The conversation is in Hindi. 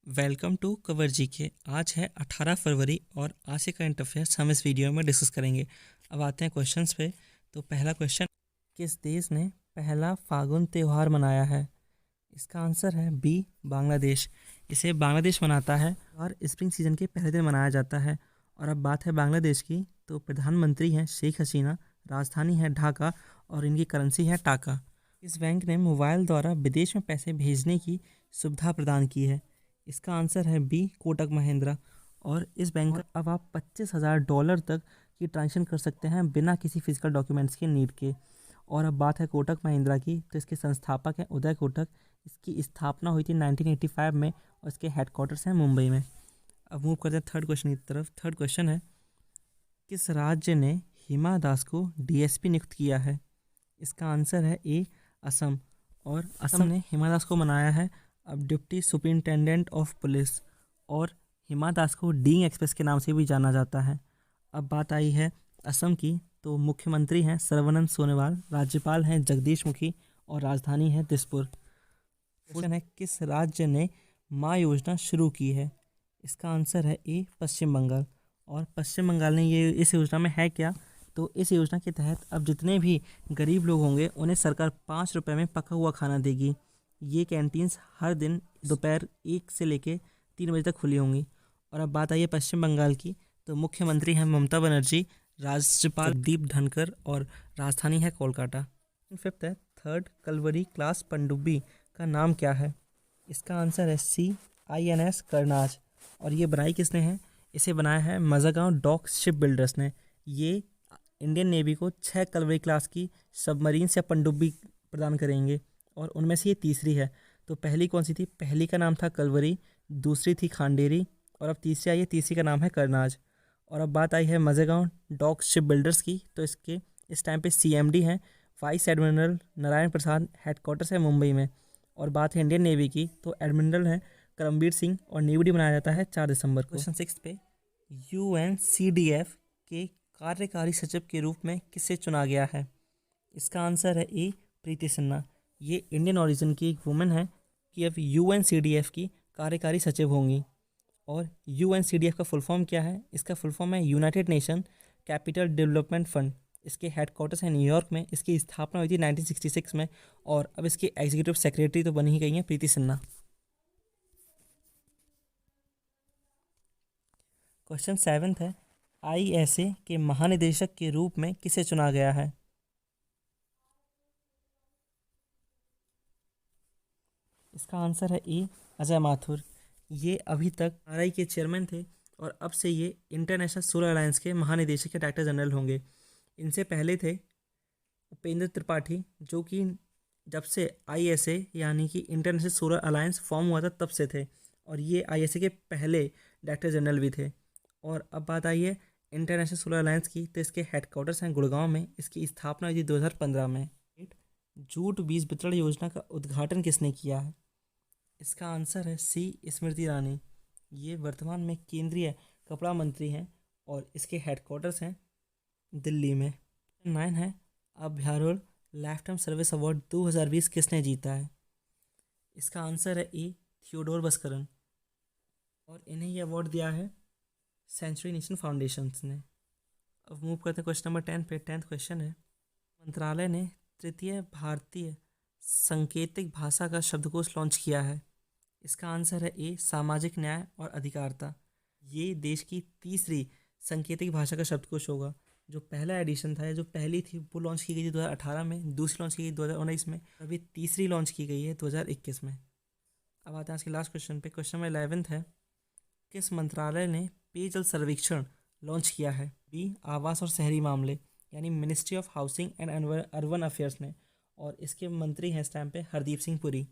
Welcome to cover GK. आज है 18 फरवरी और आज के करंट अफेयर्स हम इस वीडियो में डिस्कस करेंगे। अब आते हैं क्वेश्चंस पे। तो पहला क्वेश्चन, किस देश ने पहला फागुन त्यौहार मनाया है? इसका आंसर है बी, बांग्लादेश। इसे बांग्लादेश मनाता है और स्प्रिंग सीजन के पहले दिन मनाया जाता है। और अब बात है बांग्लादेश की, तो प्रधानमंत्री हैं शेख हसीना, राजधानी है ढाका और इनकी करेंसी है टाका। इस बैंक ने मोबाइल द्वारा विदेश में पैसे भेजने की सुविधा प्रदान की है। इसका आंसर है बी, कोटक महिंद्रा। और इस बैंक का अब आप $25,000 तक की ट्रांजेक्शन कर सकते हैं बिना किसी फिजिकल डॉक्यूमेंट्स के नीड के। और अब बात है कोटक महिंद्रा की, तो इसके संस्थापक हैं उदय कोटक। इसकी स्थापना हुई थी 1985 में और इसके हेडक्वार्टर्स हैं मुंबई में। अब मूव करते हैं थर्ड क्वेश्चन की तरफ। थर्ड क्वेश्चन है, किस राज्य ने हिमा दास को डीएसपी नियुक्त किया है? इसका आंसर है ए, असम। और असम ने हिमा दास को बनाया है अब डिप्टी सुपरिंटेंडेंट ऑफ पुलिस। और हिमा दास को डींग एक्सप्रेस के नाम से भी जाना जाता है। अब बात आई है असम की, तो मुख्यमंत्री हैं सर्बानंद सोनोवाल, राज्यपाल हैं जगदीश मुखी और राजधानी है दिसपुर। क्वेश्चन है, किस राज्य ने माँ योजना शुरू की है? इसका आंसर है ए, पश्चिम बंगाल। और पश्चिम बंगाल ने ये इस योजना में है क्या, तो इस योजना के तहत अब जितने भी गरीब लोग होंगे उन्हें सरकार 5 रुपये में पका हुआ खाना देगी। ये कैंटीन्स हर दिन दोपहर 1 से लेके 3 बजे तक खुली होंगी। और अब बात आई है पश्चिम बंगाल की, तो मुख्यमंत्री हैं ममता बनर्जी, राज्यपाल जगदीप धनखड़ और राजधानी है कोलकाता। फिफ्थ है, थर्ड कलवरी क्लास पनडुब्बी का नाम क्या है? इसका आंसर है सी, INS करनाज। और ये बनाई किसने है? इसे बनाया है मजागांव डॉक शिप बिल्डर्स ने। ये इंडियन नेवी को 6 कलवरी क्लास की सबमरीन्स या पनडुब्बी प्रदान करेंगे और उनमें से ये तीसरी है। तो पहली कौन सी थी? पहली का नाम था कलवरी, दूसरी थी खांडेरी और अब तीसरी आई है, तीसरी का नाम है करनाज। और अब बात आई है मजेगांव डॉक शिप बिल्डर्स की, तो इसके इस टाइम पे CMD हैं vice admiral Narayan Prasad, headquarters है मुंबई में। और बात है इंडियन नेवी की, तो एडमिरल है करमबीर सिंह और नेवी डे मनाया जाता है 4 दिसंबर को। क्वेश्चन 6 पे, UNCDF के कार्यकारी सचिव के रूप में किसे चुना गया है? इसका आंसर है ए, प्रीति सिन्हा। ये इंडियन ओरिजिन की एक वुमेन है कि अब UNCDF की कार्यकारी सचिव होंगी। और UNCDF का फुल फॉर्म क्या है? इसका फुल फॉर्म है United nation capital development fund. इसके हेडक्वार्टर्स हैं न्यूयॉर्क में। इसकी स्थापना हुई थी 1966 में और अब इसकी एग्जीक्यूटिव सेक्रेटरी तो बनी ही गई हैं प्रीति सिन्हा। क्वेश्चन 7 है, ISA के महानिदेशक के रूप में किसे चुना गया है? इसका आंसर है ए, अजय माथुर। ये अभी तक RI के चेयरमैन थे और अब से ये इंटरनेशनल सोलर अलायंस के महानिदेशक या डायरेक्टर जनरल होंगे। इनसे पहले थे उपेंद्र त्रिपाठी, जो कि जब से ISA यानी कि इंटरनेशनल सोलर अलायंस फॉर्म हुआ था तब से थे और ये ISA के पहले डायरेक्टर जनरल भी थे। और अब बात आई है इंटरनेशनल सोलर अलायंस की, तो इसके हेडक्वार्टर्स हैं गुड़गांव में। इसकी स्थापना हुई थी 2015 में। जूट बीज वितरण योजना का उद्घाटन किसने किया है? इसका आंसर है सी, स्मृति ईरानी। ये वर्तमान में केंद्रीय कपड़ा मंत्री हैं और इसके हेडक्वार्टर्स हैं दिल्ली में। 9 है, अभ्यारूढ़ लाइफ टाइम सर्विस अवार्ड 2020 किसने जीता है? इसका आंसर है ए, थियोडोर बस्करन। और इन्हें ये अवार्ड दिया है सेंचुरी नेशन फाउंडेशन ने। अब मूव करते हैं क्वेश्चन नंबर 10 पे। 10th क्वेश्चन है, मंत्रालय ने तृतीय भारतीय सांकेतिक भाषा का शब्दकोश लॉन्च किया है। इसका आंसर है ए, सामाजिक न्याय और अधिकारिता। ये देश की तीसरी सांकेतिक भाषा का शब्दकोश होगा। जो पहला एडिशन था, जो पहली थी वो लॉन्च की गई थी 2018 में, दूसरी लॉन्च की गई 2019 में, अभी तीसरी लॉन्च की गई है 2021 में। अब आते हैं आज के लास्ट क्वेश्चन पे। क्वेश्चन नंबर 11 है, किस मंत्रालय ने पेयजल सर्वेक्षण लॉन्च किया है? बी, आवास और शहरी मामले यानी ministry of housing and urban affairs ने। और इसके मंत्री हैं इस टाइम पे हरदीप सिंह पुरी।